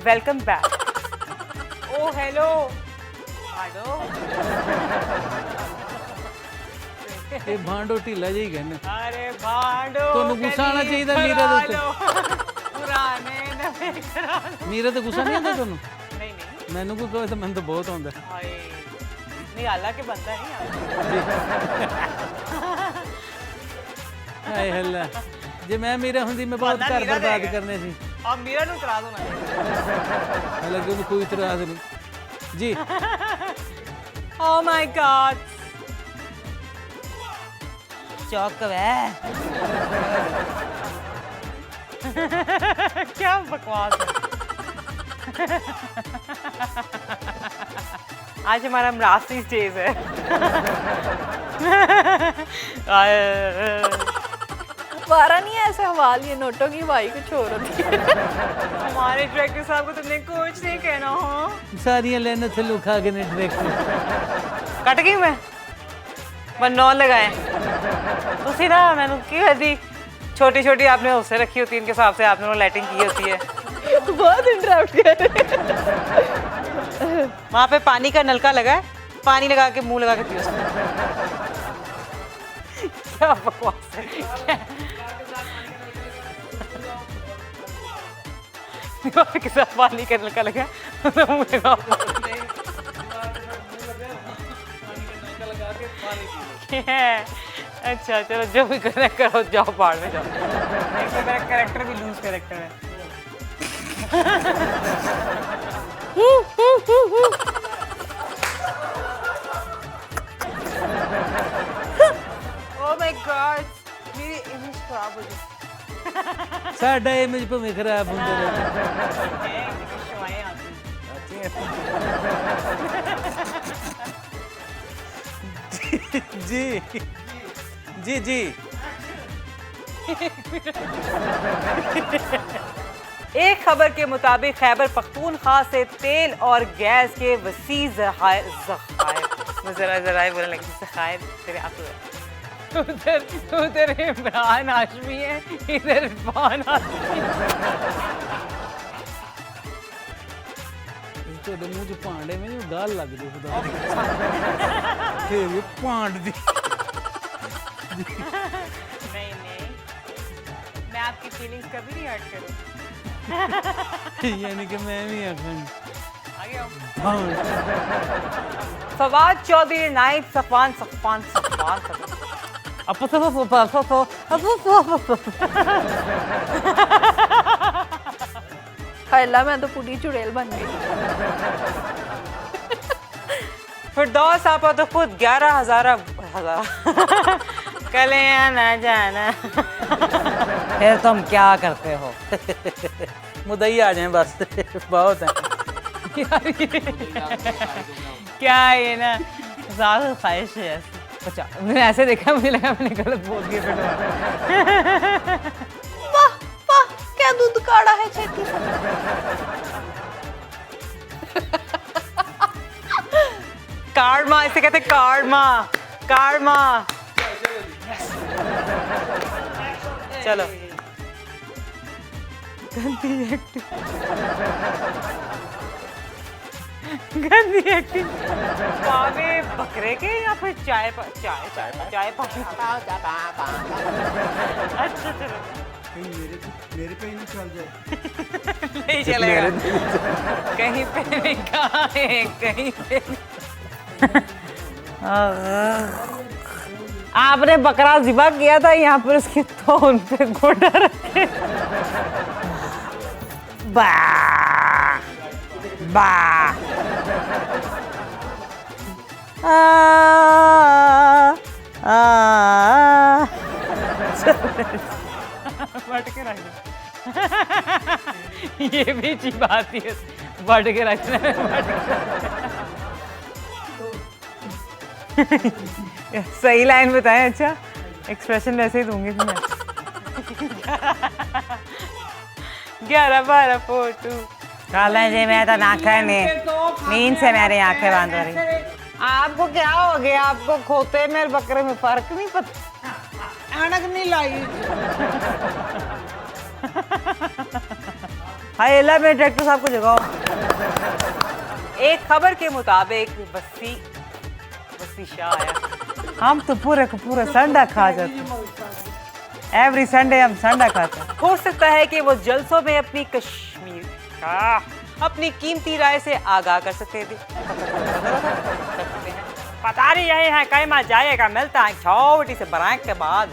Welcome back. Oh hello भांडो। ये भांडो ढीला जी कहने। अरे भांडो तो गुस्सा आना चाहिए था मीरा दे उत्ते। पुराने नवे करा लो। मीरा ते गुस्सा नहीं आता तैनू? नहीं नहीं मैनू कोई कहे तो मैनू तो बहुत आंदा। हाय नहीं अल्लाह के बंदा नहीं हाय हल्ला जे मैं मीरा हुंदी मैं बहुत घर बर्बाद करने सी। अब मीरा नु इतराज होना हालांकि वो कोई इतराज नहीं जी। ओह माय गॉड चौक है। क्या बकवास है। आज हमारा मरासी स्टेज है। वारा नहीं है ऐसे हवाल, ये नोटों की भाई कुछ और होती है। हमारे डायरेक्टर साहब को तुमने कुछ नहीं कहना हो। सारियां लेने थे लुखा के ने डायरेक्टर कट गई मैं नौ लगाए उसी ना मैंने की वैसी छोटी छोटी आपने उससे रखी होती है, इनके हिसाब से आपने लाइटिंग की होती है। बहुत इंटरप्ट कर रहे हैं। वहाँ पे पानी का नलका लगा है, पानी लगा के मुंह लगा के पियो। क्या बकवास है। के साथ पानी का नलका लगा मुंह लगा अच्छा चलो जो भी करना करो, जाओ पहाड़ में जाओ। मेरा कैरेक्टर भी लूज कैरेक्टर है। ओह माय गॉड मेरी इमेज खराब हो गई। साडा इमेज भावें खराब हुंदा रहे। जी जी जी एक खबर के मुताबिक खैबर पख्तूनख्वा से तेल और गैस के वसी ज़खायर बोलने लगी ज़खायर तेरे आंसू है। उधर इमरान हाशमी है, इधर इरफान हाशमी। तो मुंह च भांडे में गाल लग जाए खुदा फिर ये भांड दी। नहीं मैं आपकी फीलिंग्स कभी नहीं हर्ट करूँ। यानी कि मैं भी आखूंगी आगे आओ। भांड फवाद चौधरी नाइब सफवान अल्लाह मैं तो पूरी चुड़ैल बन गई। फिरदौस आपा तो खुद 11,000 कले ना जाना। फिर तुम क्या करते हो? मुदई आ जाए बस बहुत है। क्या ये ना ज़्यादा ख्वाहिश है ऐसी। अच्छा मैंने ऐसे देखा, मुझे लगा मैंने गलत बोल दिया। वाह वाह क्या दूध काढ़ा है छेती से। कार्डमा इसे कहते कार्डमा कार्डमा। चलो गंदी एक्टिंग पावे बकरे के या फिर चाय पानी। अच्छा चलो मेरे पे ही नहीं चल जाए। नहीं चलेगा कहीं पे नहीं, कहाँ है कहीं पे आपने बकरा ज़िबा किया था यहाँ पर, उसके तो उन पे गोटा रखे। बा बा बट के रख दो। ये भी अच्छी बात है, बट के रखना है। सही लाइन बताएं। अच्छा एक्सप्रेशन वैसे ही दूंगी मैं। 11-12 फोटो काला जी मैं तो नाखा नहीं, नींद से मेरी आंखें बंद हो रही। आपको क्या हो गया? आपको खोते में बकरे में फर्क नहीं पता? ऐनक नहीं लाई। हाय अल्लाह, मेरे डायरेक्टर साहब को जगाओ। एक खबर के मुताबिक वसी शाह आया। हम तो पूरे को पूरा संडा खा जाते हैं। एवरी संडे हम संडा खाते हैं। हो सकता है कि वो जलसों में अपनी कश्मीर अपनी कीमती राय से आगाह कर सकते थे। पता नहीं यही है कहीं जाएगा, मिलता है छोटी से ब्रेक के बाद।